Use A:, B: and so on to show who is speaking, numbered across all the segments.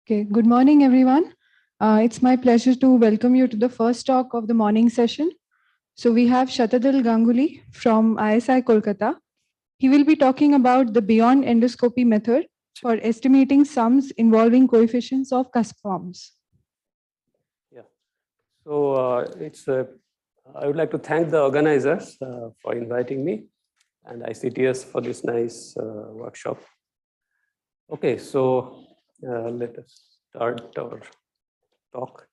A: Okay, good morning, everyone. It's my pleasure to welcome you to the first talk of the morning session. So we have Satadal Ganguly from ISI-Kolkata. He will be talking about the beyond endoscopy method for estimating sums involving coefficients of Cusp forms.
B: Yeah, so I would like to thank the organizers for inviting me and ICTS for this nice workshop. Okay, so let us start our talk.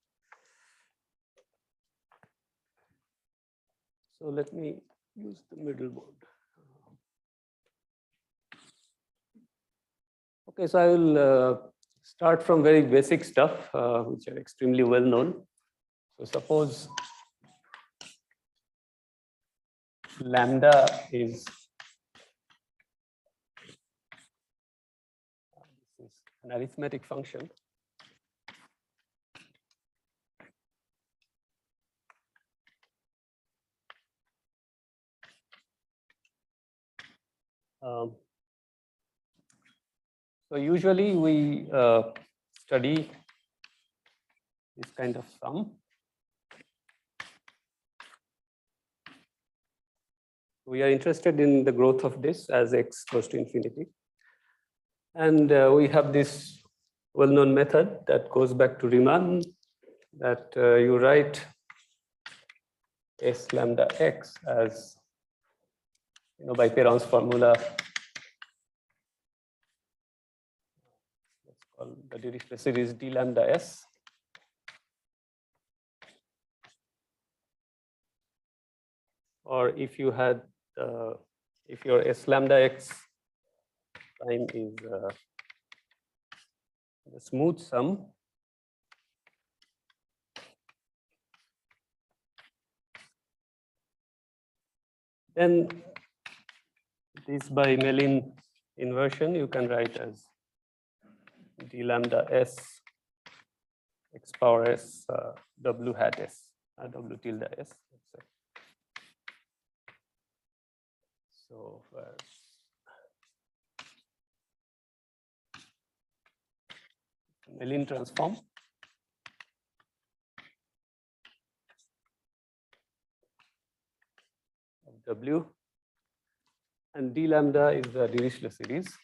B: So let me use the middle board. Okay, so I will start from very basic stuff, which are extremely well known. So suppose lambda is an arithmetic function. So usually we study this kind of sum. We are interested in the growth of this as x goes to infinity. And we have this well-known method that goes back to Herman, that you write s lambda x as, by Perron's formula. Let's call the Dirichlet series d lambda s. Or if you had, if your s lambda x prime is the smooth sum, then this by Mellin inversion you can write as d lambda s x power s w hat s, w tilde s. Let's say. So Mellin transform of w, and d lambda is the Dirichlet series.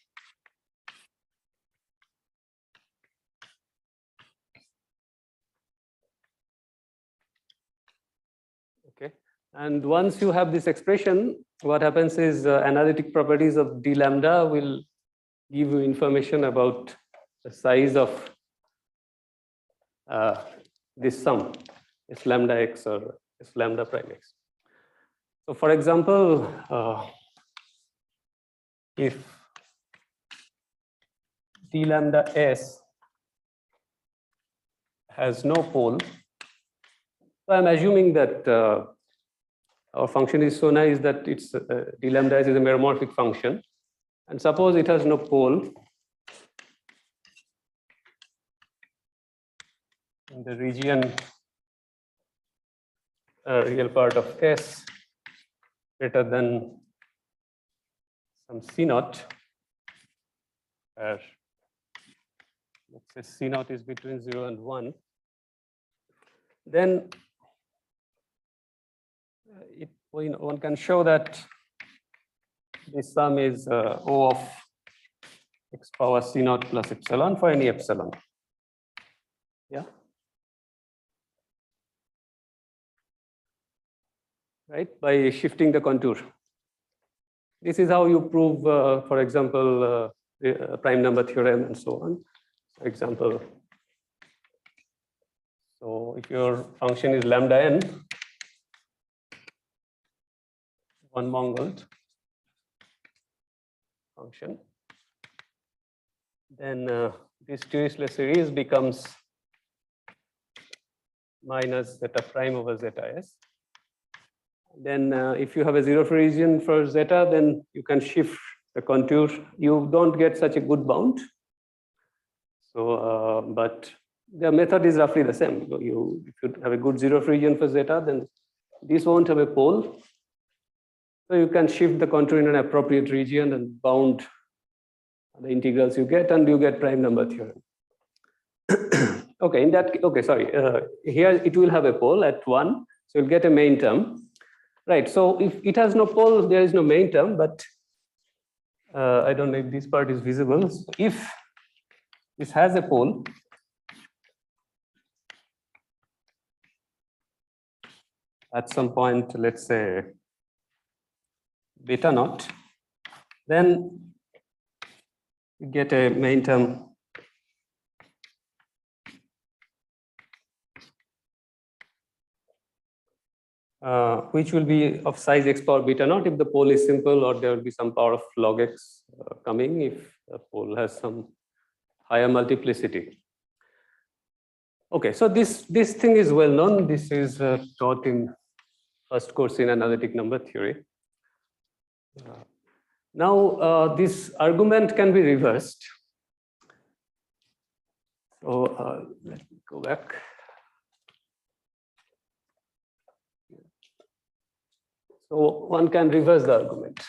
B: Okay, and once you have this expression, what happens is analytic properties of d lambda will give you information about the size of this sum, s lambda x or s lambda prime x. So for example, if d lambda s has no pole, so I'm assuming that our function is so nice that it's d lambda s is a meromorphic function, and suppose it has no pole in the region real part of S greater than some C naught, where let's say C naught is between 0 and 1, then one can show that this sum is O of x power C naught plus epsilon for any epsilon. Yeah. Right, by shifting the contour. This is how you prove, for example, prime number theorem and so on. For example, so if your function is lambda n, 1 Mongold function, then this Dirichlet series becomes minus zeta prime over zeta s. Then if you have a zero free region for zeta, then you can shift the contour. You don't get such a good bound. So, but the method is roughly the same. If you have a good zero free region for zeta, then this won't have a pole. So you can shift the contour in an appropriate region and bound the integrals you get, and you get prime number theorem. Okay, in that, okay, sorry. Here it will have a pole at 1, so you'll get a main term. Right, so if it has no pole, there is no main term, but I don't know if this part is visible. So if this has a pole, at some point, let's say beta naught, then you get a main term which will be of size x power beta naught if the pole is simple, or there will be some power of log x coming if the pole has some higher multiplicity. Okay, so this thing is well known. This is taught in first course in analytic number theory. Now this argument can be reversed. So let me go back. So one can reverse the argument.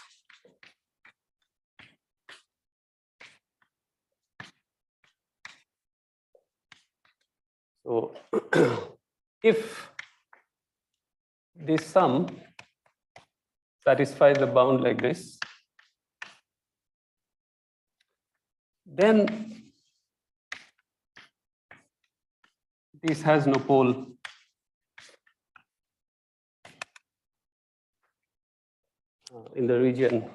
B: So if this sum satisfies the bound like this, then this has no pole in the region,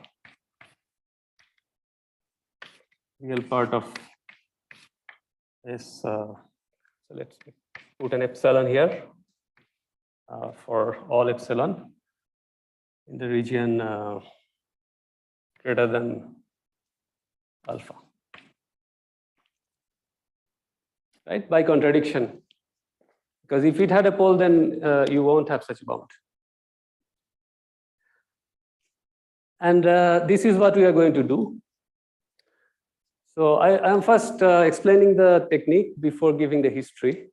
B: real part of this. So let's put an epsilon here for all epsilon in the region greater than alpha. Right, by contradiction. Because if it had a pole, then you won't have such a bound. And this is what we are going to do. So I am first explaining the technique before giving the history.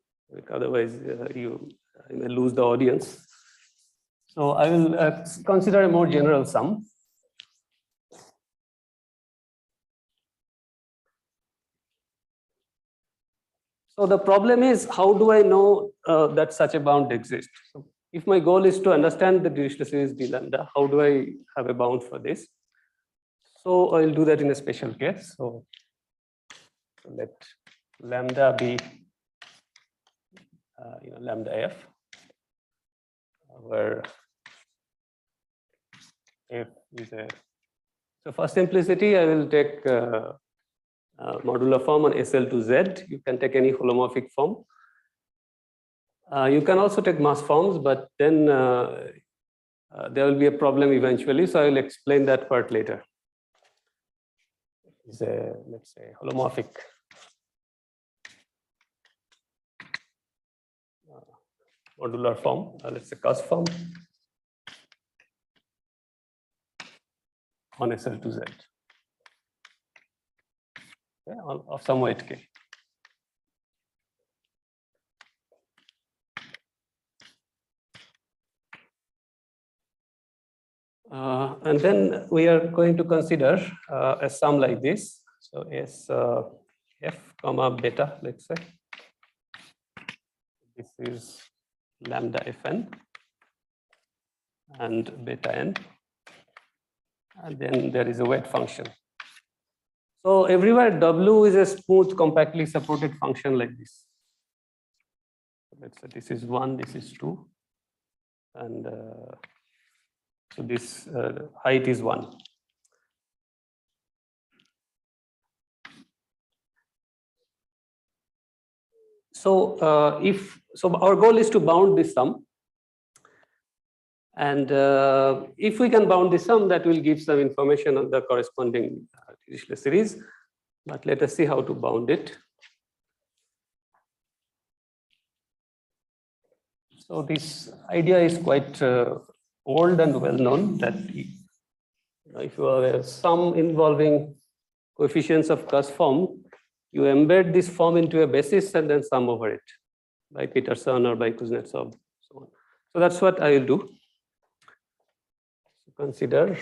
B: Otherwise, you may lose the audience. So I will consider a more general sum. So the problem is, how do I know that such a bound exists? So if my goal is to understand the Dirichlet series d lambda, how do I have a bound for this? So I'll do that in a special case. So let lambda be lambda f, where f is a. So for simplicity, I will take modular form on SL to Z. You can take any holomorphic form. You can also take mass forms, but then there will be a problem eventually. So I will explain that part later. It's a, let's say, holomorphic modular form. Let's say Cusp form on SL to Z. Okay, of some weight k. And then we are going to consider a sum like this. So S f comma beta, let's say. This is lambda fn and beta n. And then there is a weight function. So everywhere W is a smooth, compactly supported function like this. Let's say this is 1, this is 2. And so this height is 1. So so our goal is to bound this sum. And if we can bound this sum, that will give some information on the corresponding Dirichlet series. But let us see how to bound it. So this idea is quite old and well known, that if you have a sum involving coefficients of Cusp form, you embed this form into a basis and then sum over it by Peterson or by Kuznetsov, so on. So that's what I will do. So consider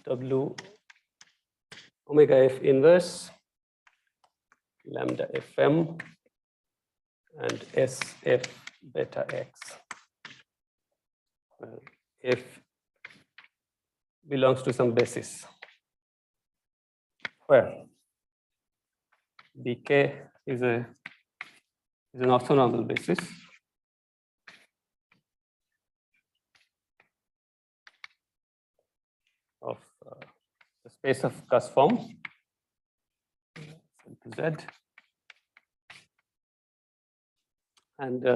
B: W omega f inverse lambda fm and SF beta x, where f belongs to some basis, where bk is an orthonormal basis of the space of Cusp form Z, and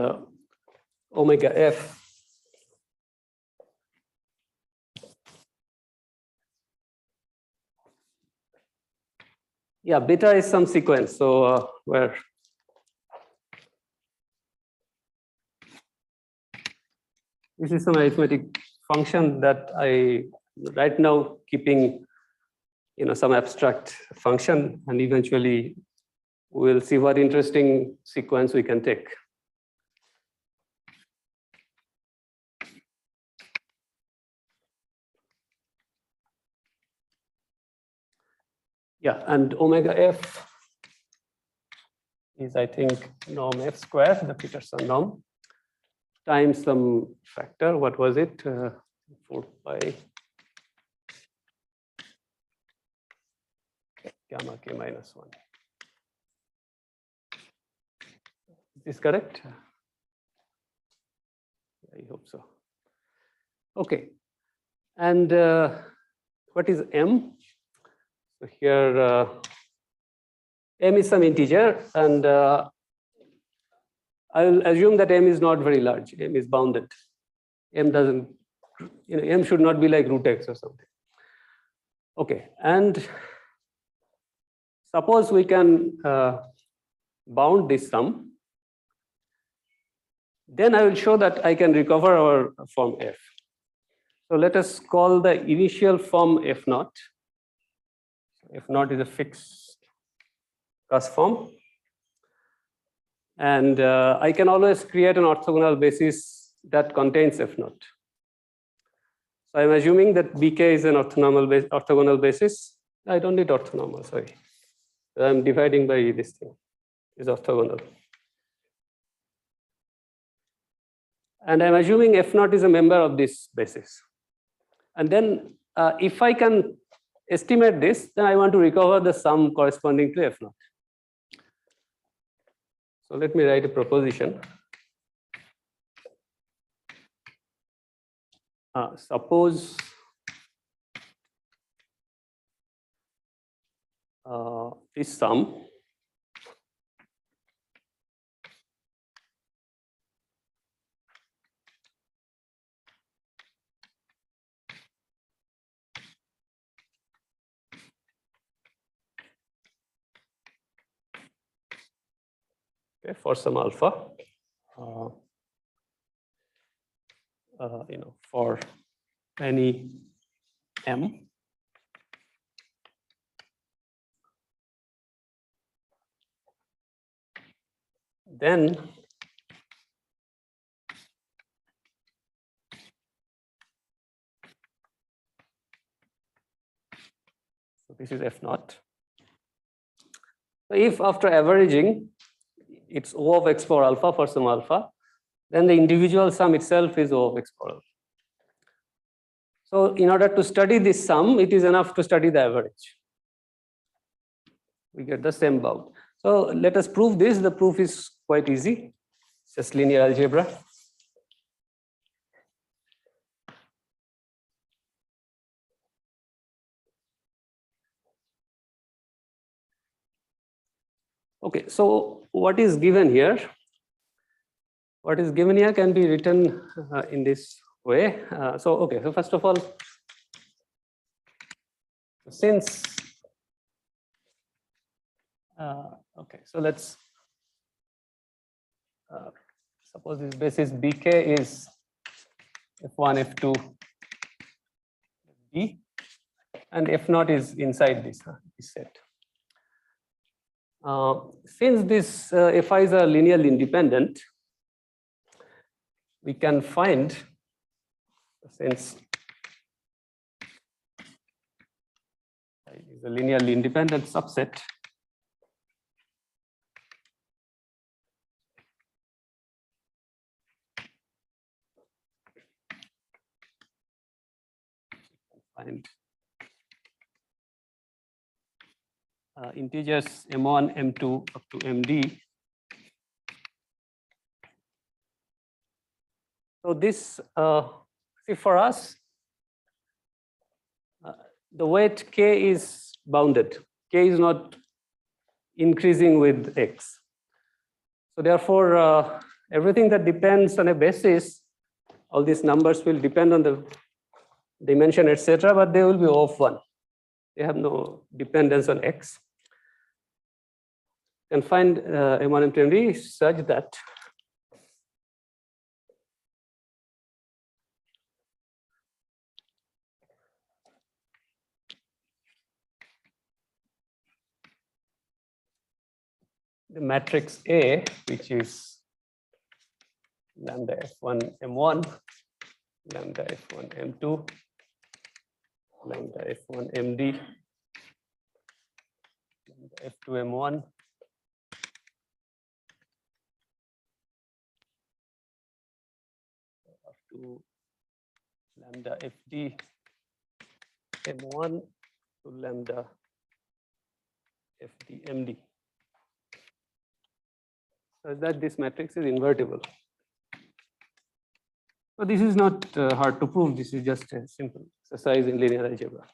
B: omega f beta is some sequence, so where this is some arithmetic function that I right now keeping some abstract function, and eventually we'll see what interesting sequence we can take. Yeah, and omega f is, I think, norm f square, the Peterson norm, times some factor. What was it? 4 pi gamma k minus 1. Is this correct? I hope so. Okay. And what is m? So here m is some integer, and I will assume that m is not very large. M is bounded. M doesn't, m should not be like root x or something. Okay, and suppose we can bound this sum. Then I will show that I can recover our form f. So let us call the initial form f naught. F naught is a fixed Cusp form. And I can always create an orthogonal basis that contains f naught. So I'm assuming that bk is an orthogonal basis. I don't need orthonormal, sorry. I'm dividing by this thing, is orthogonal. And I'm assuming f naught is a member of this basis. And then if I can estimate this, then I want to recover the sum corresponding to f naught. So let me write a proposition. Suppose this sum for some alpha, for any m, then so this is f naught. So if after averaging it's O of x power alpha for some alpha, then the individual sum itself is O of x power alpha. So in order to study this sum, it is enough to study the average. We get the same bound. So let us prove this. The proof is quite easy. It's just linear algebra. Okay, so what is given here? What is given here can be written in this way. So first of all, since so let's suppose this basis bk is f1, f2, d, and f naught is inside this set. Since this fi's are linearly independent, we can find, since is a linearly independent subset. Find integers m1, m2 up to md. So this, see, for us, the weight k is bounded. K is not increasing with x. So therefore, everything that depends on a basis, all these numbers will depend on the dimension, etc., but they will be of 1. They have no dependence on x. And find m1 and md such that the matrix A, which is lambda f1 m1, lambda f1 m2, lambda f1 md, lambda f2 m1, up to lambda fd m1 to lambda fd md. So that this matrix is invertible. So this is not hard to prove. This is just a simple exercise in linear algebra.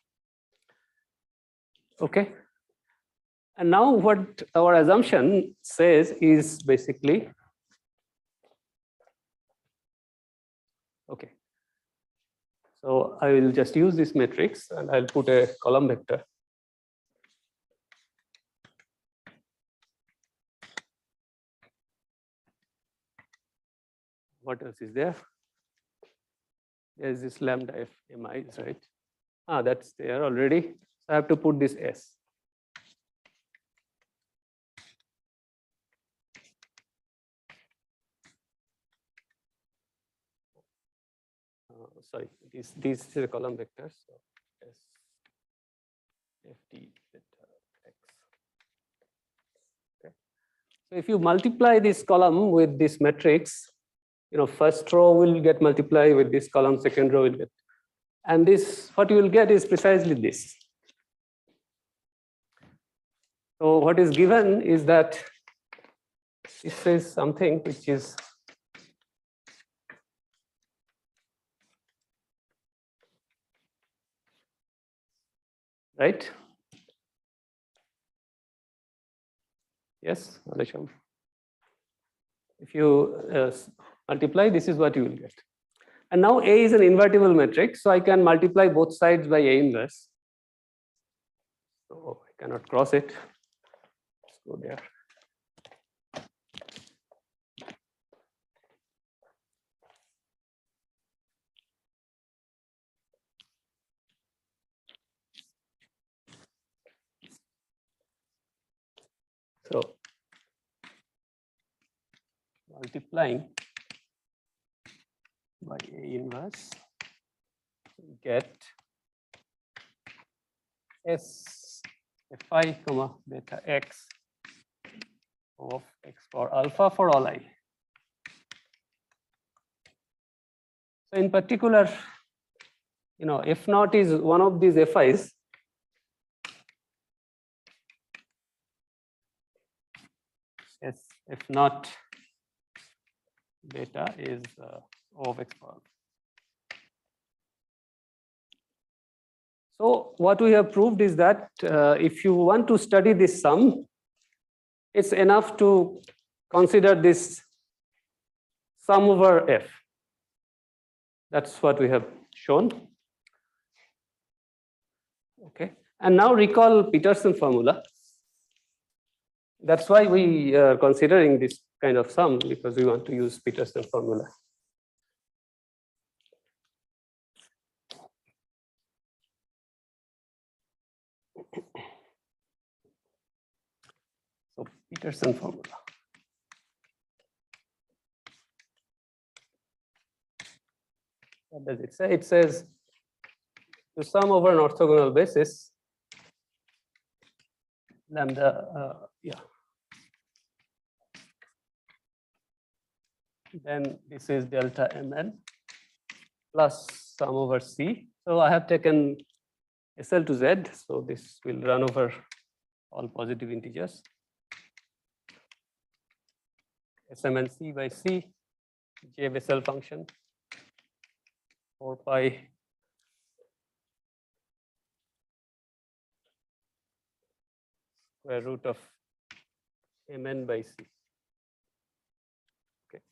B: Okay. And now what our assumption says is basically, okay. So I will just use this matrix and I'll put a column vector. What else is there? There's this lambda f mi, right? Ah, that's there already. So I have to put this s. Sorry, this is a column vector. So s fd beta x. Okay. So if you multiply this column with this matrix, first row will get multiplied with this column, second row will get, and this, what you will get is precisely this. So what is given is that this is something which is right. Yes, Alisham. If you multiply, this is what you will get. And now A is an invertible matrix, so I can multiply both sides by A inverse. So I cannot cross it. Let's go there. So multiplying by A inverse, get S fi comma beta x of x for alpha for all I. So in particular, f naught is one of these fi's. Yes, f naught beta is O of x for alpha. So what we have proved is that if you want to study this sum, it's enough to consider this sum over f. That's what we have shown. Okay, and now recall Peterson formula. That's why we are considering this kind of sum, because we want to use Peterson formula. So Peterson formula. What does it say? It says to sum over an orthogonal basis, lambda, yeah. Then this is delta mn plus sum over c. So I have taken SL to Z, so this will run over all positive integers. SMNC by C, J Bessel function, 4 pi square root of Mn by C. Okay.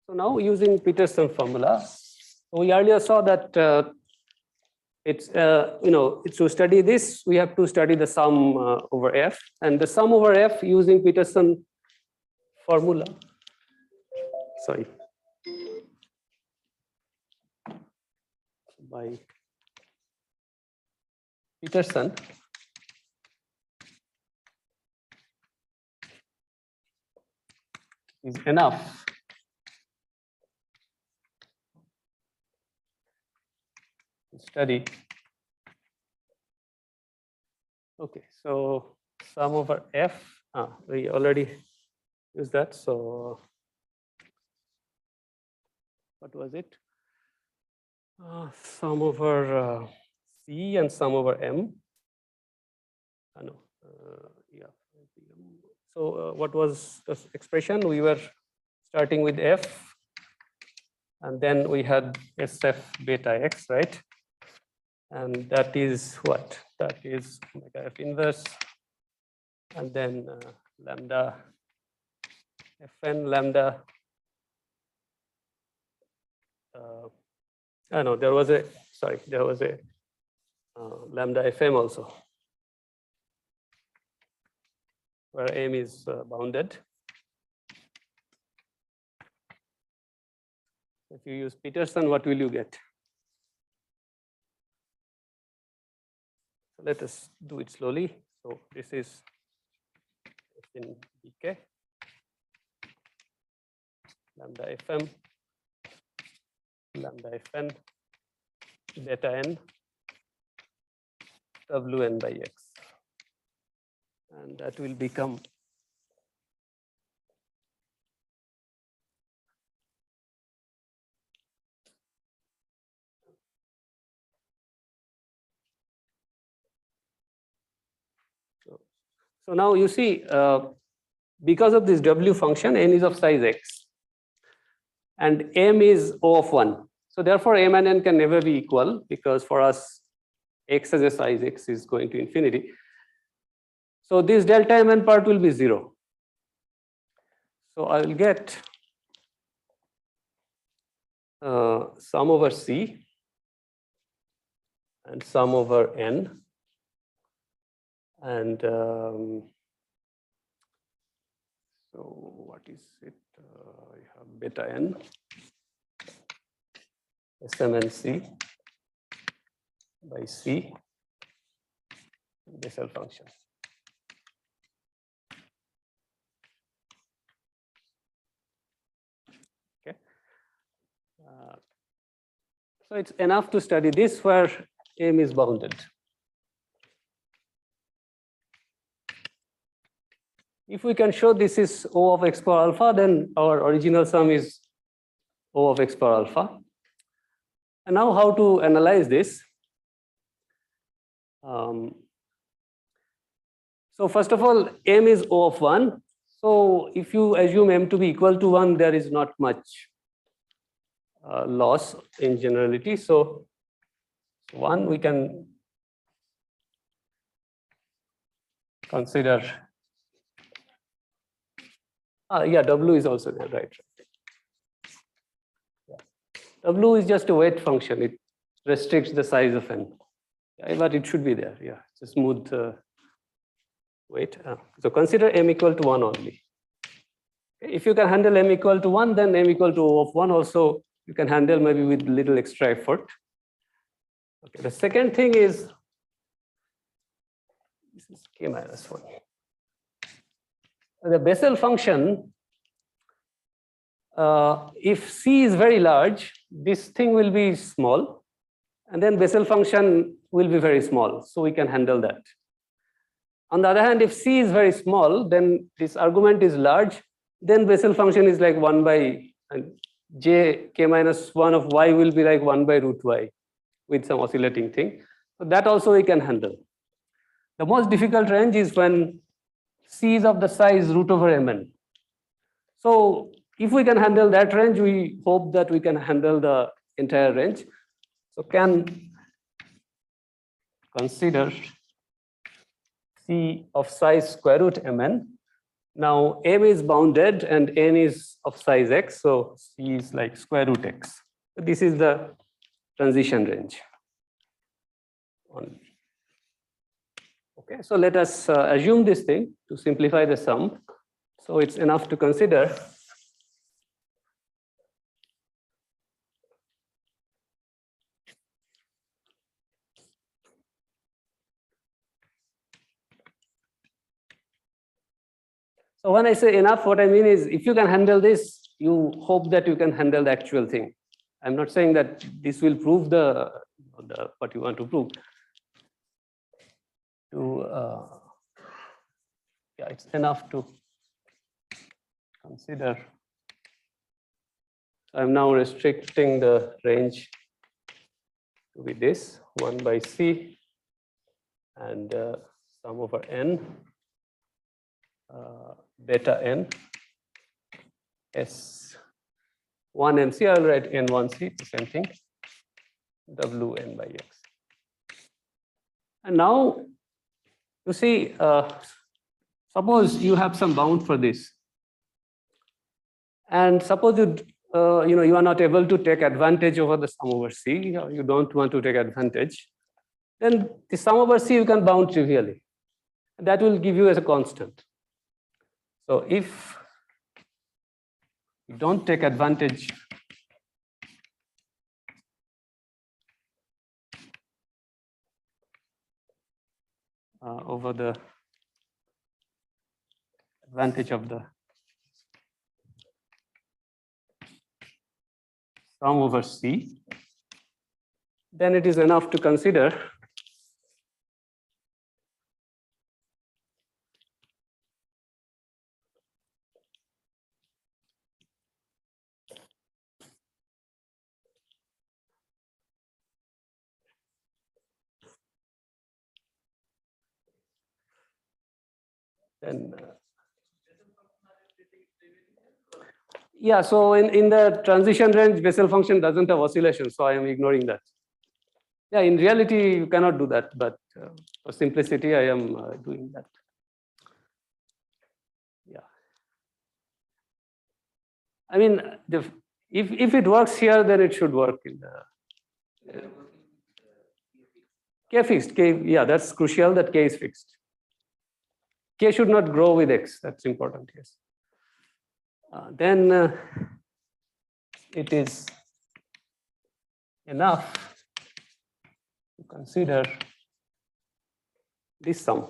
B: So now using Peterson formula, we earlier saw that it's to study this we have to study the sum over f, and the sum over f using Peterson formula. Sorry. By Peterson is enough to study. Okay, so sum over f, we already used that. So what was it? Sum over c and sum over m. No, yeah. So what was the expression? We were starting with f, and then we had SF beta x, right? And that is what? That is omega f inverse, and then lambda Fn lambda. No, there was a lambda Fm also, where m is bounded. If you use Peterson, what will you get? So let us do it slowly. So this is in dk, lambda Fm, lambda Fn, beta n, Wn by x. And that will become so now you see, because of this W function, n is of size x, and m is O of 1. So therefore, m and n can never be equal, because for us, x as a size x is going to infinity. So this delta mn part will be 0. So I will get sum over c and sum over n, and so what is it? I have beta n, SMNC by C, Bessel function. Okay. So it's enough to study this where m is bounded. If we can show this is O of x power alpha, then our original sum is O of x power alpha. And now how to analyze this? So first of all, m is O of 1. So if you assume m to be equal to 1, there is not much loss in generality. So 1 we can consider. Yeah, W is also there, right? Yeah. W is just a weight function. It restricts the size of n. Yeah, but it should be there. Yeah, it's a smooth weight. So consider m equal to 1 only. If you can handle m equal to 1, then m equal to O of 1 also you can handle maybe with little extra effort. Okay, the second thing is this is k minus 1. The Bessel function if C is very large, this thing will be small, and then Bessel function will be very small, so we can handle that. On the other hand, if C is very small, then this argument is large, then Bessel function is like 1 by, and j k minus 1 of y will be like 1 by root y with some oscillating thing. So that also we can handle. The most difficult range is when C is of the size root over mn. So if we can handle that range, we hope that we can handle the entire range. So can consider C of size square root mn. Now m is bounded and n is of size x, so C is like square root x. So this is the transition range. Okay, so let us assume this thing to simplify the sum. So it's enough to consider So when I say enough, what I mean is if you can handle this, you hope that you can handle the actual thing. I'm not saying that this will prove the what you want to prove. Yeah, it's enough to consider. I'm now restricting the range to be this 1 by C and sum over n. Beta n S1 and C, I'll write N1C, the same thing, Wn by x. And now, you see, suppose you have some bound for this. And suppose you are not able to take advantage over the sum over C, or you don't want to take advantage, then the sum over C you can bound trivially. That will give you as a constant. So if you don't take advantage over the advantage of the sum over C, then it is enough to consider then yeah, so in the transition range, Bessel function doesn't have oscillation, so I am ignoring that. Yeah, in reality, you cannot do that, but for simplicity, I am doing that. Yeah. I mean, if it works here, then it should work in the K fixed. K, yeah, that's crucial that K is fixed. K should not grow with X. That's important, yes. Then it is enough to consider this sum.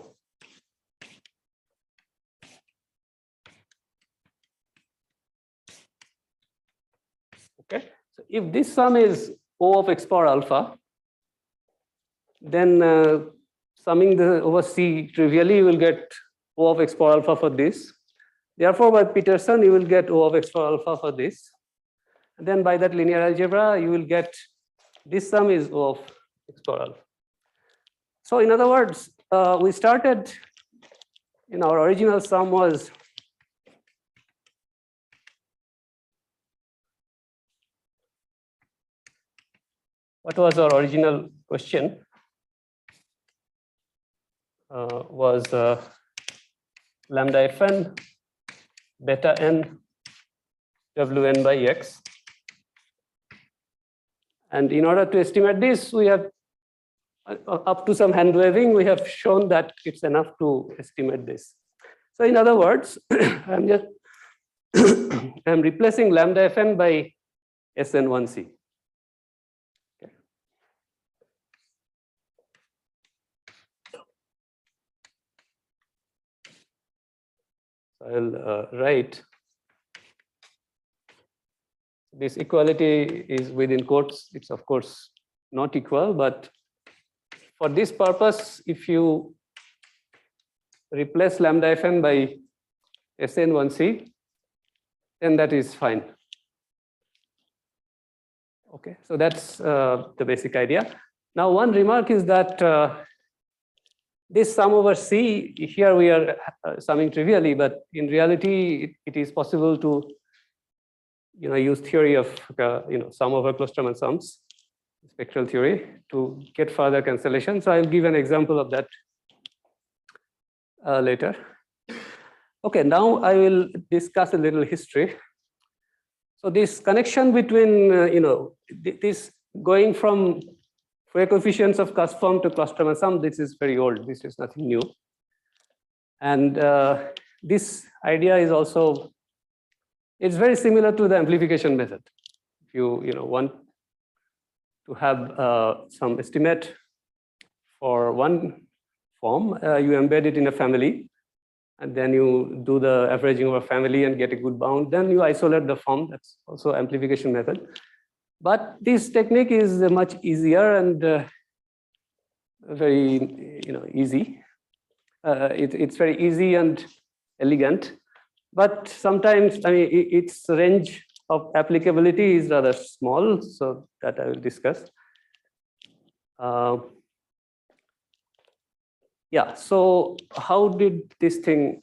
B: Okay, so if this sum is O of x power alpha, then summing the over C trivially, you will get O of x power alpha for this. Therefore, by Peterson, you will get O of x power alpha for this. And then by that linear algebra, you will get this sum is O of x power alpha. So in other words, we started in our original sum was what was our original question? Was lambda fn beta n wn by x. And in order to estimate this, we have up to some hand waving, we have shown that it's enough to estimate this. So in other words, I'm just I'm replacing lambda fn by Sn1c. Okay. So I'll write This equality is within quotes. It's of course not equal, but for this purpose, if you replace lambda fn by Sn1c, then that is fine. Okay, so that's the basic idea. Now, one remark is that this sum over C, here we are summing trivially, but in reality, it is possible to use theory of sum over Klosterman sums, spectral theory, to get further cancellation. So I'll give an example of that later. Okay, now I will discuss a little history. So this connection between this going from Fourier coefficients of Cusp form to Klosterman sum, this is very old. This is nothing new. And this idea is also, it's very similar to the amplification method. If you want to have some estimate for one form, you embed it in a family, and then you do the averaging over family and get a good bound. Then you isolate the form. That's also amplification method. But this technique is much easier and very easy. It's very easy and elegant. But sometimes, I mean, its range of applicability is rather small, so that I will discuss. Yeah, so how did this thing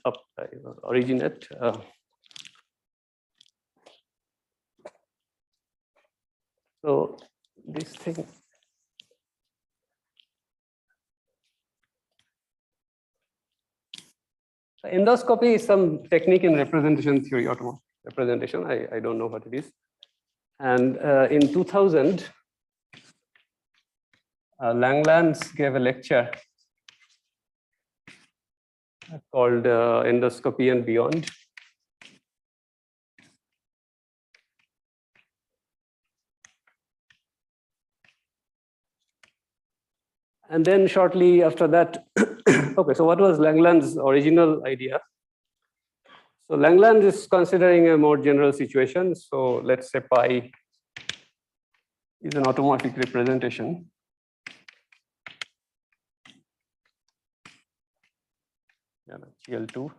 B: originate? So this thing. Endoscopy is some technique in representation theory, automatic representation. I don't know what it is. And in 2000, Langlands gave a lecture called Endoscopy and Beyond. And then shortly after that, okay, so what was Langlands' original idea? So Langlands is considering a more general situation. So let's say pi is an automorphic representation. Yeah, GL2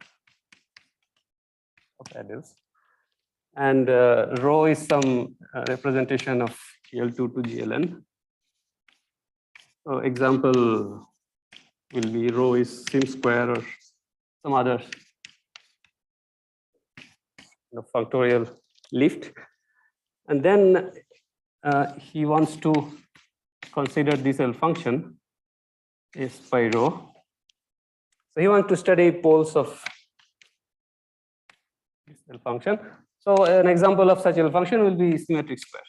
B: of Adels. And rho is some representation of GL2 to GLN. So example will be rho is sim square or some other factorial lift. And then he wants to consider this L function is pi rho. So he wants to study poles of this L function. So an example of such L function will be symmetric square.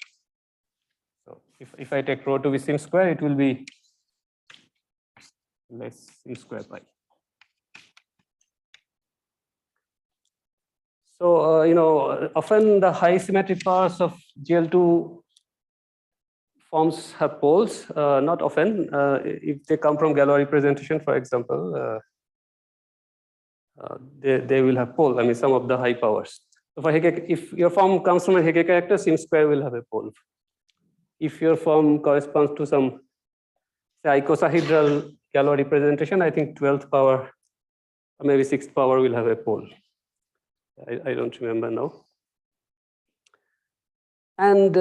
B: So if I take rho to be sim square, it will be less sim square pi. So often the high symmetric powers of GL2 forms have poles. Not often. If they come from Galois representation, for example, they will have pole. I mean, some of the high powers. So for Hecke, if your form comes from a Hecke character, sim square will have a pole. If your form corresponds to some, say, icosahedral Galois representation, I think 12th power or maybe 6th power will have a pole. I don't remember now. And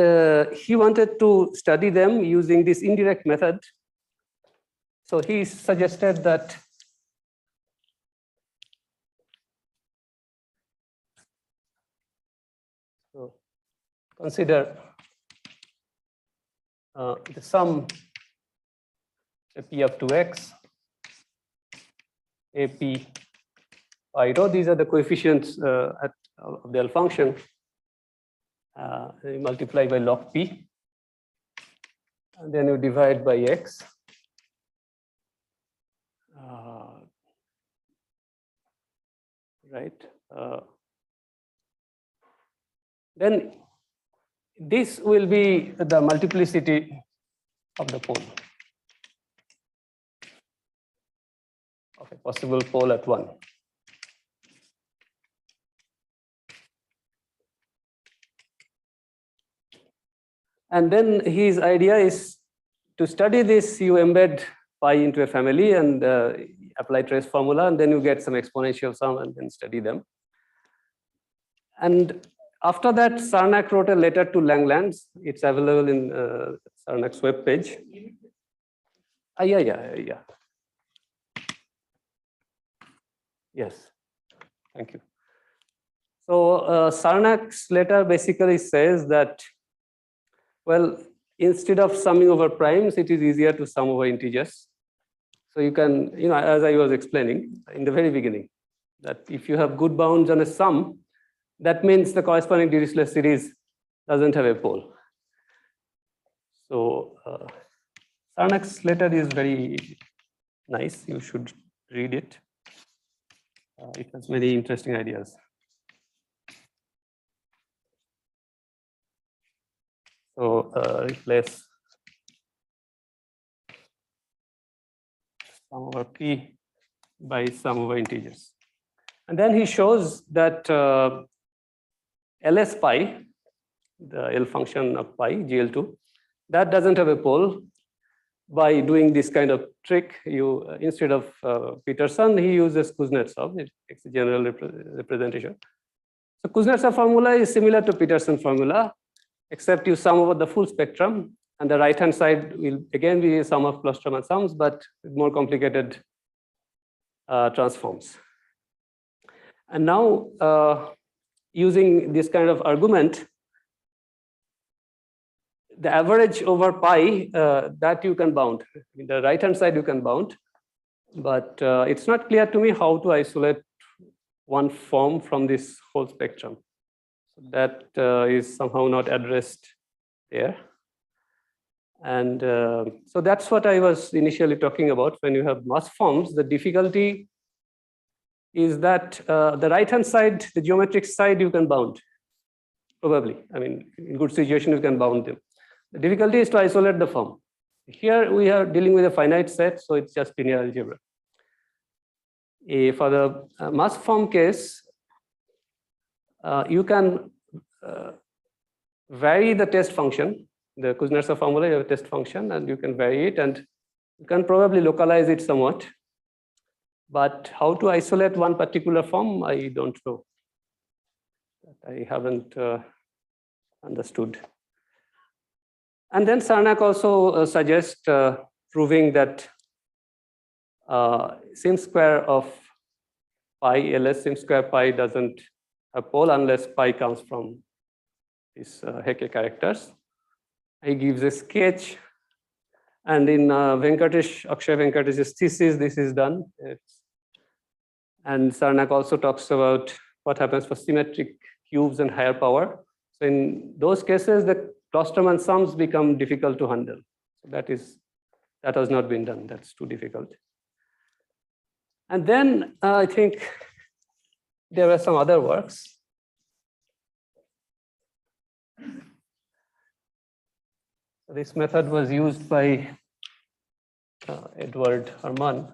B: he wanted to study them using this indirect method. So he suggested that consider the sum P of 2x, AP pi rho. These are the coefficients of the L function. You multiply by log P, and then you divide by x. Right. Then this will be the multiplicity of the pole of a possible pole at 1. And then his idea is to study this, you embed pi into a family and apply trace formula, and then you get some exponential sum and then study them. And after that, Sarnak wrote a letter to Langlands. It's available in Sarnak's webpage. Yeah. Yes, thank you. So Sarnak's letter basically says that, well, instead of summing over primes, it is easier to sum over integers. So you can, as I was explaining in the very beginning, that if you have good bounds on a sum, that means the corresponding Dirichlet series doesn't have a pole. So Sarnak's letter is very nice. You should read it. It has many interesting ideas. So replace sum over p by sum over integers. And then he shows that ls pi, the L function of pi, GL2, that doesn't have a pole. By doing this kind of trick, you instead of Peterson, he uses Kuznetsov. It's a general representation. So Kuznetsov formula is similar to Peterson formula, except you sum over the full spectrum, and the right-hand side will again be a sum of Klosterman sums, but with more complicated transforms. And now, using this kind of argument, the average over pi, that you can bound. In the right-hand side, you can bound. But it's not clear to me how to isolate one form from this whole spectrum. So that is somehow not addressed there. And so that's what I was initially talking about. When you have mass forms, the difficulty is that the right-hand side, the geometric side, you can bound, probably. I mean, in good situation, you can bound them. The difficulty is to isolate the form. Here we are dealing with a finite set, so it's just linear algebra. For the mass form case, you can vary the test function. The Kuznetsov formula, you have a test function, and you can vary it, and you can probably localize it somewhat. But how to isolate one particular form, I don't know. I haven't understood. And then Sarnak also suggests proving that sim square of pi, ls sim square pi doesn't have pole unless pi comes from these Hecke characters. He gives a sketch, and in Akshay Venkatesh's thesis, this is done. And Sarnak also talks about what happens for symmetric cubes and higher power. So in those cases, the Klosterman sums become difficult to handle. So that has not been done. That's too difficult. And then I think there were some other works. This method was used by Edward Herman.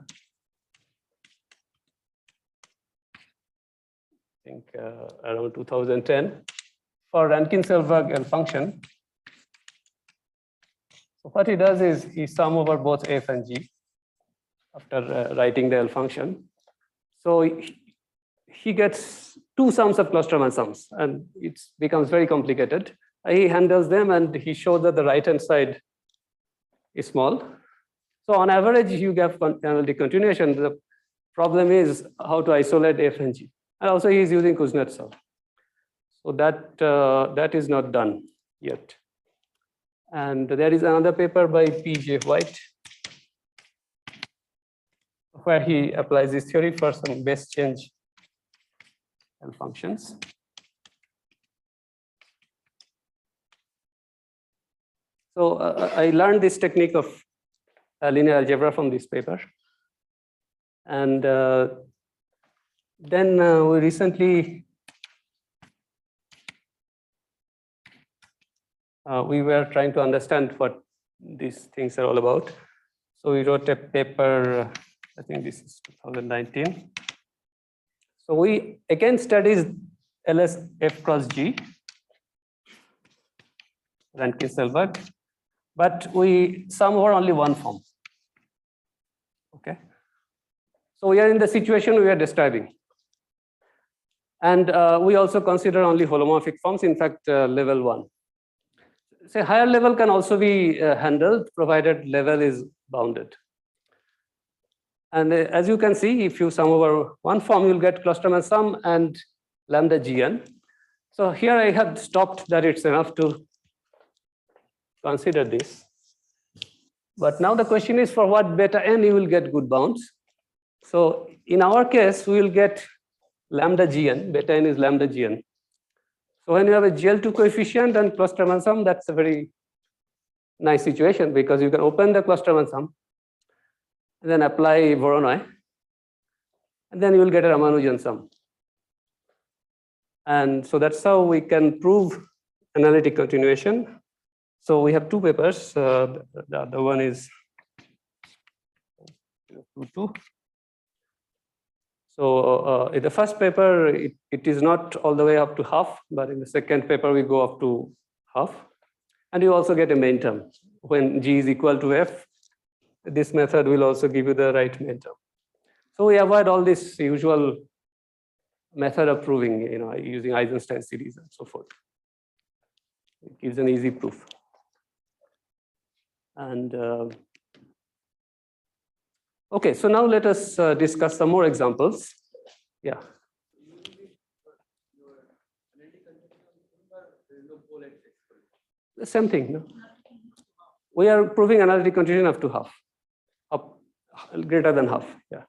B: I think around 2010 for Rankin-Selberg L function. So what he does is he sum over both f and g after writing the L function. So he gets two sums of Klosterman sums, and it becomes very complicated. He handles them, and he showed that the right-hand side is small. So on average, you get analytic continuation. The problem is how to isolate f and g. And also he is using Kuznetsov. So that is not done yet. And there is another paper by P.J. White, where he applies this theory for some base change L functions. So I learned this technique of linear algebra from this paper. And then we recently we were trying to understand what these things are all about. So we wrote a paper, I think this is 2019. So we again studied ls f cross g. Rankin-Selberg, but we sum over only one form. Okay. So we are in the situation we are describing. And we also consider only holomorphic forms, in fact, level 1. Say higher level can also be handled, provided level is bounded. And as you can see, if you sum over one form, you'll get Klosterman sum and lambda gn. So here I have stopped that it's enough to consider this. But now the question is, for what beta n you will get good bounds. So in our case, we will get lambda gn, beta n is lambda gn. So when you have a GL2 coefficient and Klosterman sum, that's a very nice situation because you can open the Klosterman sum and then apply Voronoi, and then you will get a Ramanujan sum. And so that's how we can prove analytic continuation. So we have two papers. The other one is 2. So in the first paper, it is not all the way up to half, but in the second paper, we go up to half. And you also get a main term. When G is equal to F, this method will also give you the right main term. So we avoid all this usual method of proving, using Eisenstein series and so forth. It gives an easy proof. And okay, so now let us discuss some more examples. Yeah. The same thing. No? We are proving analytic continuation up to half, up greater than half. Yeah.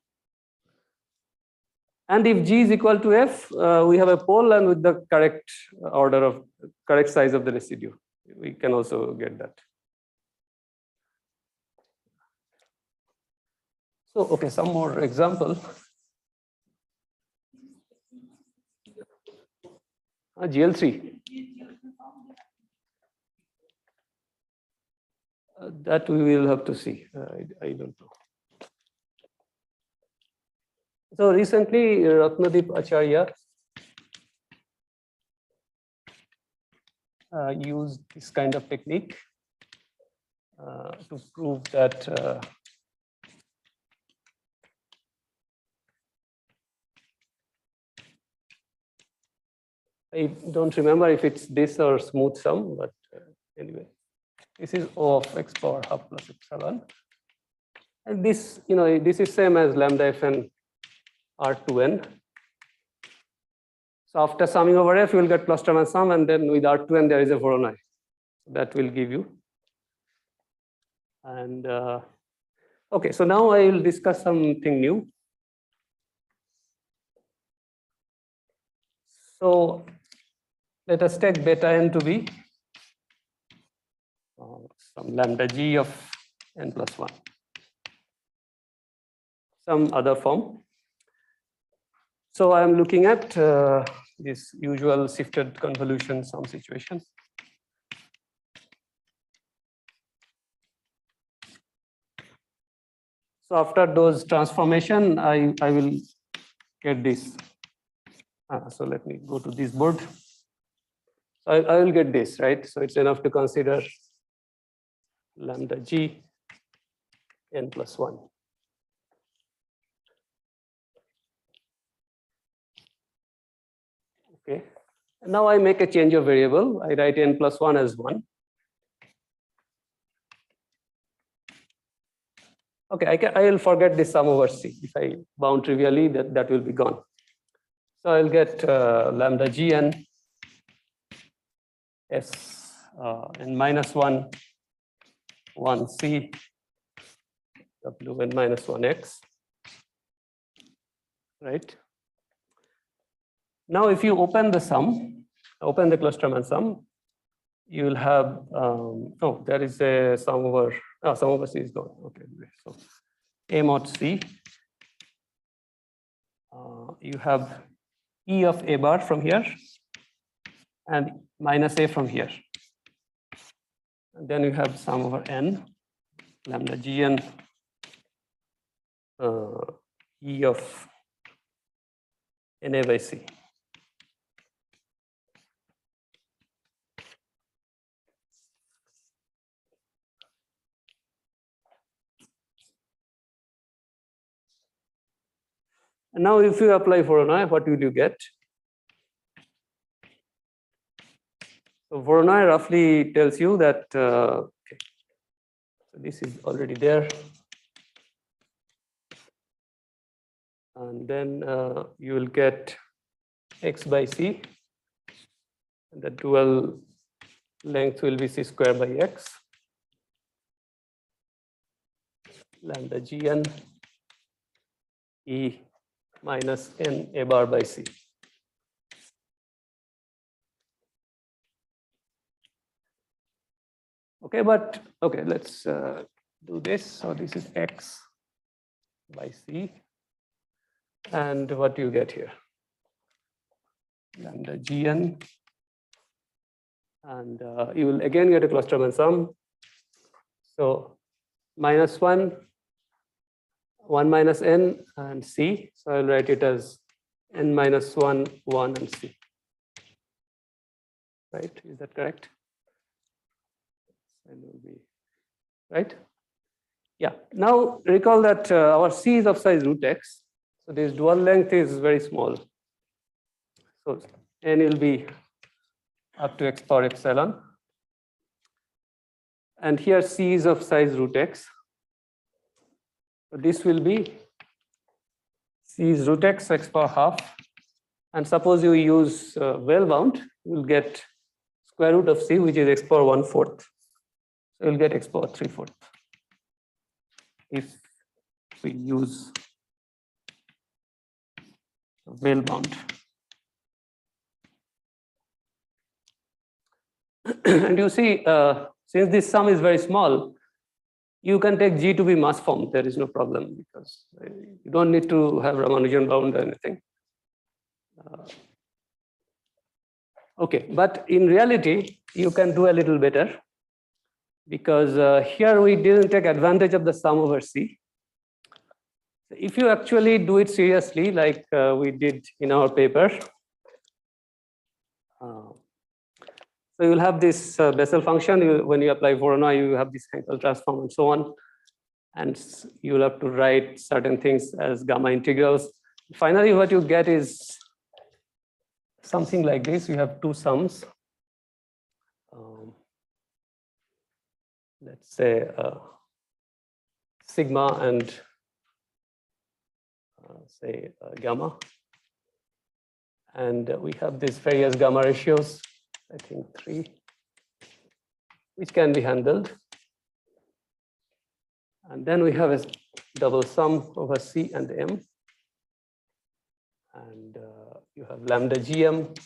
B: And if G is equal to F, we have a pole and with the correct order of correct size of the residue, we can also get that. So, okay, some more example. GL3. That we will have to see. I don't know. So recently, Ratnadeep Acharya used this kind of technique to prove that I don't remember if it's this or smooth sum, but anyway, this is O of x power half plus epsilon. And this, this is same as lambda fn R2n. So after summing over F, you will get Klosterman sum, and then with R2n, there is a Voronoi. That will give you. And okay, so now I will discuss something new. So let us take beta n to be some lambda g of n plus 1. Some other form. So I am looking at this usual shifted convolution sum situation. So after those transformation, I will get this. So let me go to this board. So I will get this, right? So it's enough to consider lambda g n plus 1. Okay. Now I make a change of variable. I write n plus 1 as 1. Okay, I will forget this sum over C. If I bound trivially, that will be gone. So I'll get lambda gn s n minus 1, 1c, w n minus 1x, right? Now if you open the sum, open the Klosterman sum, you will have, oh, there is a sum over C is gone. Okay, so A mod C, you have E of A bar from here and minus A from here. And then you have sum over n, lambda gn E of Na by C. And now if you apply Voronoi, what will you get? So Voronoi roughly tells you that, okay, so this is already there. And then you will get x by c, and the dual length will be c square by x, lambda gn e minus n a bar by c. Okay, but okay, let's do this. So this is x by c, and what do you get here? Lambda gn, and you will again get a Klosterman sum. So minus 1, 1 minus n, and c. So I'll write it as n minus 1, 1, and c. Right? Is that correct? N will be right. Yeah. Now recall that our c is of size root x. So this dual length is very small. So n will be up to x power epsilon. And here c is of size root x. So this will be c is root x, x power half. And suppose you use well bound, you will get square root of c, which is x power 1/4. So you'll get x power 3/4 if we use well bound. And you see, since this sum is very small, you can take G to be mass form. There is no problem because you don't need to have Ramanujan bound or anything. Okay, but in reality, you can do a little better because here we didn't take advantage of the sum over C. If you actually do it seriously, like we did in our paper, so you'll have this Bessel function. When you apply Voronoi, you have this Hankel transform and so on. And you'll have to write certain things as gamma integrals. Finally, what you get is something like this. You have two sums. Let's say sigma and say gamma. And we have these various gamma ratios, I think 3, which can be handled. And then we have a double sum over C and M. And you have lambda gm,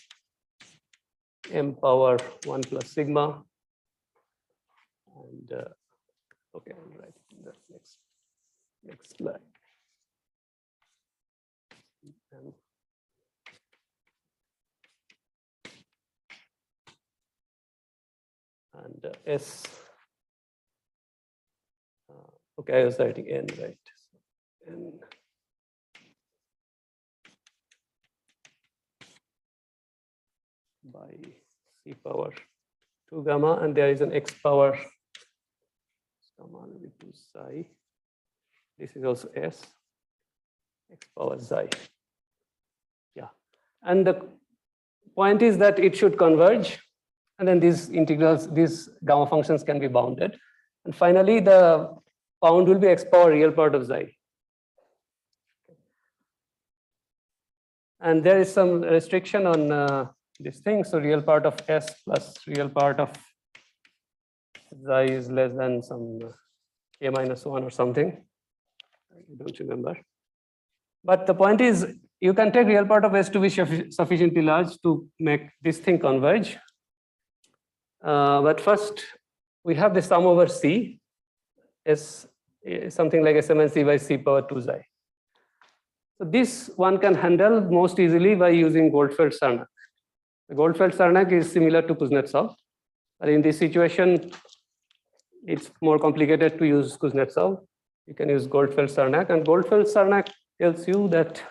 B: m power 1 plus sigma. And okay, I'll write it in the next slide. And S. Okay, I was writing n, right? So n by c power 2 gamma, and there is an x power gamma will be 2 psi. This is also S, x power psi. Yeah, and the point is that it should converge, and then these integrals, these gamma functions can be bounded. And finally, the bound will be x power real part of psi. And there is some restriction on this thing. So real part of S plus real part of psi is less than some k minus 1 or something. I don't remember. But the point is, you can take real part of S to be sufficiently large to make this thing converge. But first, we have the sum over C. S is something like SMNC by C power 2 psi. So this one can handle most easily by using Goldfed-Sarnak. The Goldfed-Sarnak is similar to Kuznetsov, but in this situation, it's more complicated to use Kuznetsov. You can use Goldfed-Sarnak, and Goldfed-Sarnak tells you that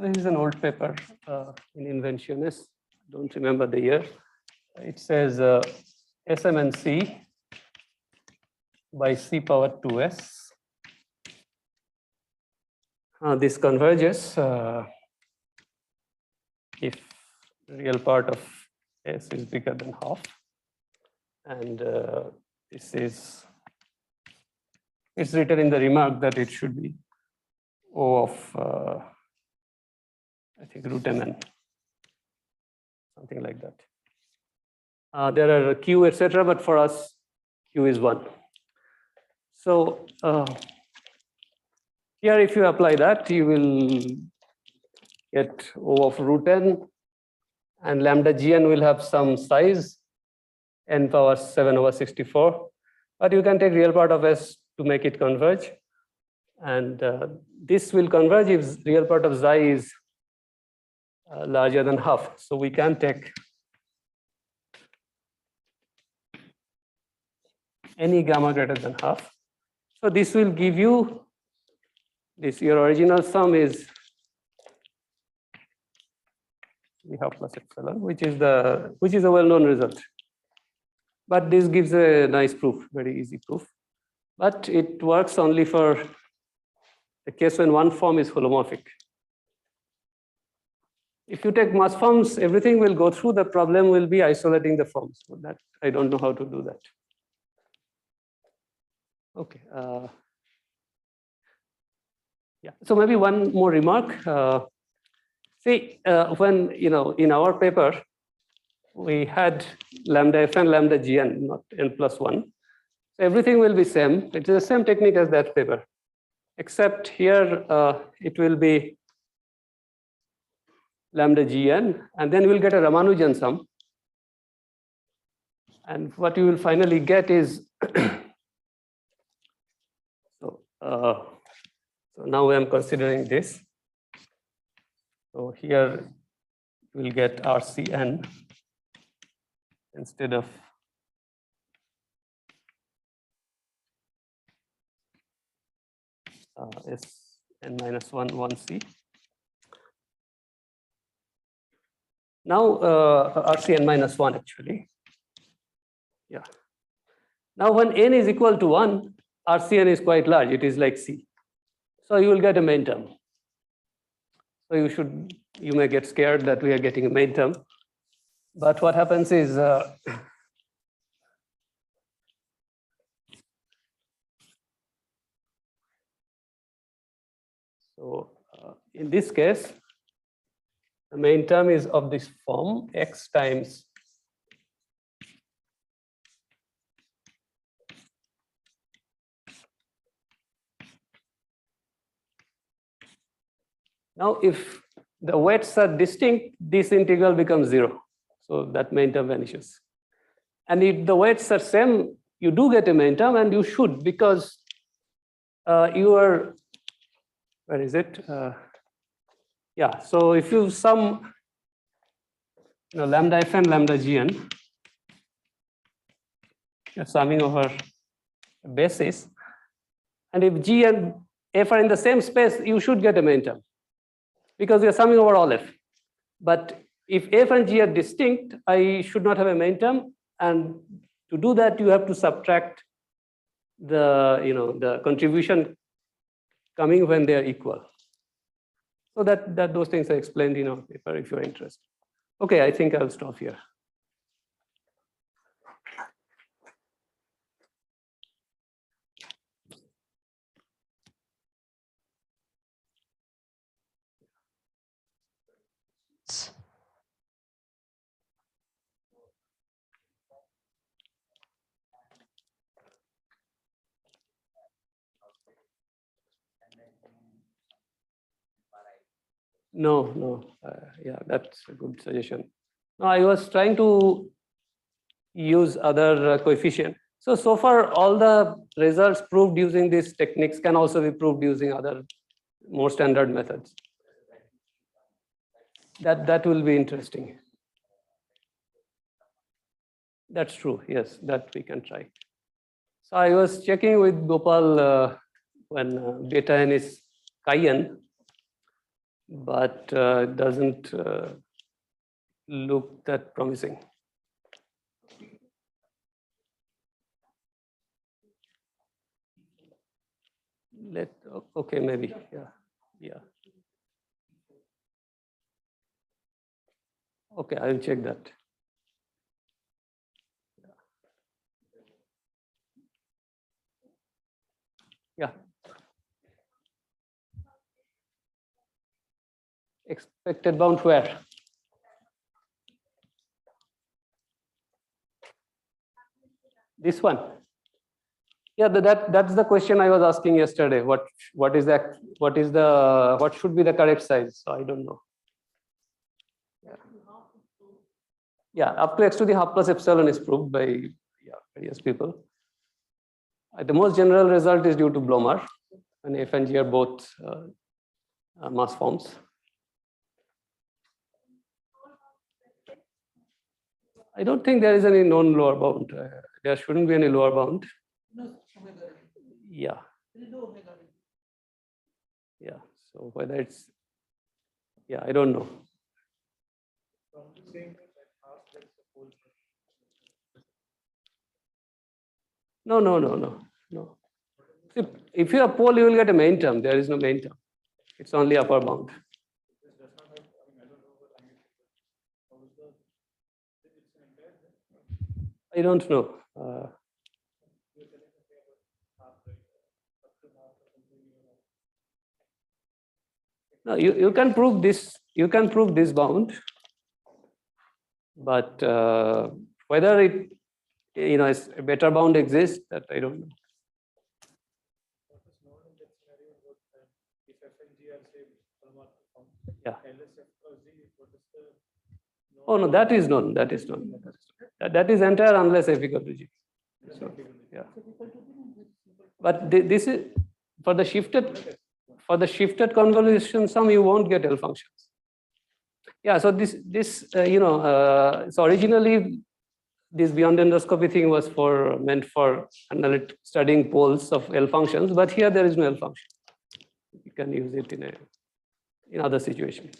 B: This is an old paper in Inventionist. Don't remember the year. It says Sm and C by C power 2s. This converges if the real part of S is bigger than half. And this is, it's written in the remark that it should be O of, I think, root mn, something like that. There are Q, etc., but for us, Q is 1. So here, if you apply that, you will get O of root n, and lambda gn will have some size, n power 7 over 64. But you can take real part of S to make it converge. And this will converge if real part of xi is larger than half. So we can take any gamma greater than half. So this will give you this. Your original sum is V half plus epsilon, which is a well-known result. But this gives a nice proof, very easy proof. But it works only for the case when one form is holomorphic. If you take mass forms, everything will go through. The problem will be isolating the forms. So that I don't know how to do that. Okay. Yeah. So maybe one more remark. See, when in our paper, we had lambda f and lambda gn, not n plus 1. So everything will be same. It is the same technique as that paper, except here it will be lambda gn, and then we'll get a Ramanujan sum. And what you will finally get is so now I am considering this. So here we'll get RCN instead of Sn minus 1, 1c. Now RCN minus 1 actually. Yeah. Now when n is equal to 1, RCN is quite large. It is like C. So you will get a main term. So you may get scared that we are getting a main term. But what happens is in this case, the main term is of this form, x times now if the weights are distinct, this integral becomes 0. So that main term vanishes. And if the weights are same, you do get a main term, and you should, because you are, where is it? Yeah, so if you sum lambda f and lambda gn, you're summing over a basis. And if g and f are in the same space, you should get a main term, because you're summing over all f. But if f and g are distinct, I should not have a main term. And to do that, you have to subtract the, the contribution coming when they are equal. So that those things are explained in our paper if you're interested. Okay, I think I'll stop here. No. Yeah, that's a good suggestion. No, I was trying to use other coefficient. So far, all the results proved using these techniques can also be proved using other more standard methods. That will be interesting. That's true. Yes, that we can try. So I was checking with Gopal when beta n is chi n. but it doesn't look that promising. Okay, maybe, yeah. Okay, I will check that. Yeah. Expected bound where? This one. Yeah, that's the question I was asking yesterday. What should be the correct size? So I don't know. Yeah, up to x to the half plus epsilon is proved by various people. The most general result is due to Blomer, and F and G are both mass forms. I don't think there is any known lower bound. There shouldn't be any lower bound. Yeah. Yeah. So whether it's, I don't know. No. See, if you have pole, you will get a main term. There is no main term. It's only upper bound. I don't know. No, you can prove this. You can prove this bound, but whether it, a better bound exists, that I don't know. Yeah. Oh no, that is known. That is known. That is entire unless f equal to g. So, yeah. But this is for the shifted convolution sum, you won't get L functions. Yeah. So so originally this beyond endoscopy thing was meant for studying poles of L functions, but here there is no L function. You can use it in other situations.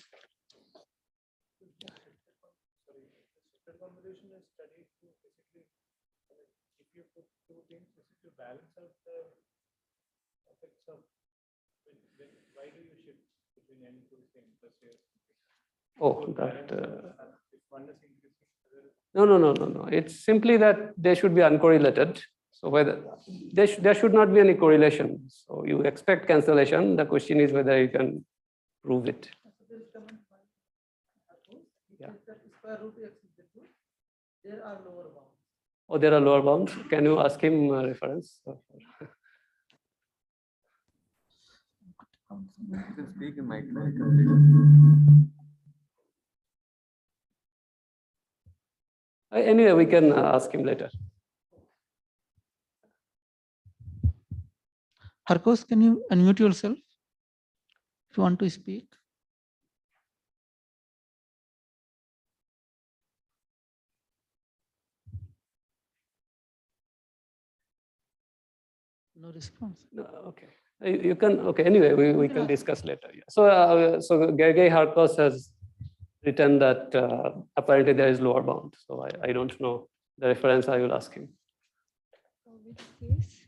B: Oh, that. No. It's simply that they should be uncorrelated. So whether there should not be any correlation. So you expect cancellation. The question is whether you can prove it. Yeah. There are lower bounds. Oh, there are lower bounds. Can you ask him reference?
C: You can speak in mic.
B: Anyway, we can ask him later.
D: Harkos, can you unmute yourself if you want to speak? No response.
B: No, okay. You can, okay, anyway, we can discuss later. Yeah. So Gergely Harkos has written that apparently there is lower bound. So I don't know the reference. I will ask him.
A: Which case?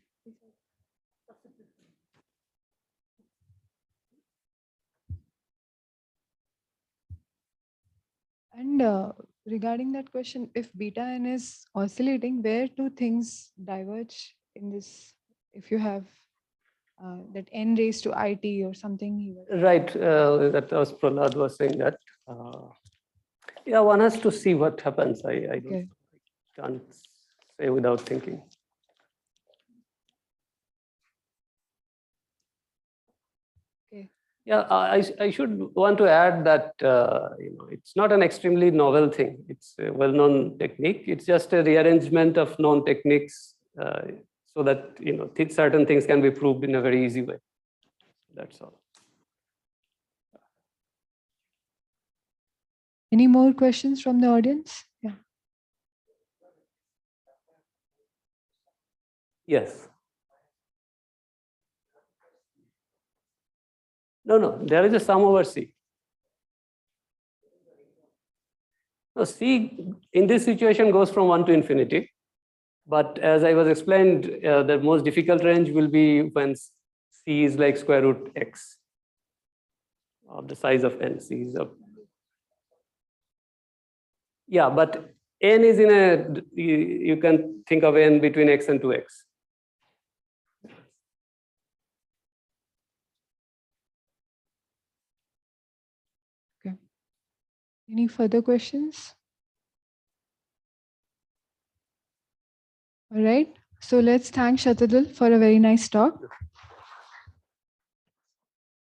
A: And regarding that question, if beta n is oscillating, where do things diverge in this? If you have that n raised to it or something.
B: Right, that was Prahlad was saying that. Yeah, one has to see what happens. I can't say without thinking.
A: Okay.
B: Yeah, I should want to add that it's not an extremely novel thing. It's a well-known technique. It's just a rearrangement of known techniques so that certain things can be proved in a very easy way. That's all.
A: Any more questions from the audience? Yeah.
B: Yes. No, there is a sum over C. Now, C in this situation goes from 1 to infinity. But as I was explained, the most difficult range will be when C is like square root x of the size of n. C is yeah, but n is in a, you can think of n between x and 2x.
A: Okay. Any further questions? All right. So let's thank Satadal for a very nice talk.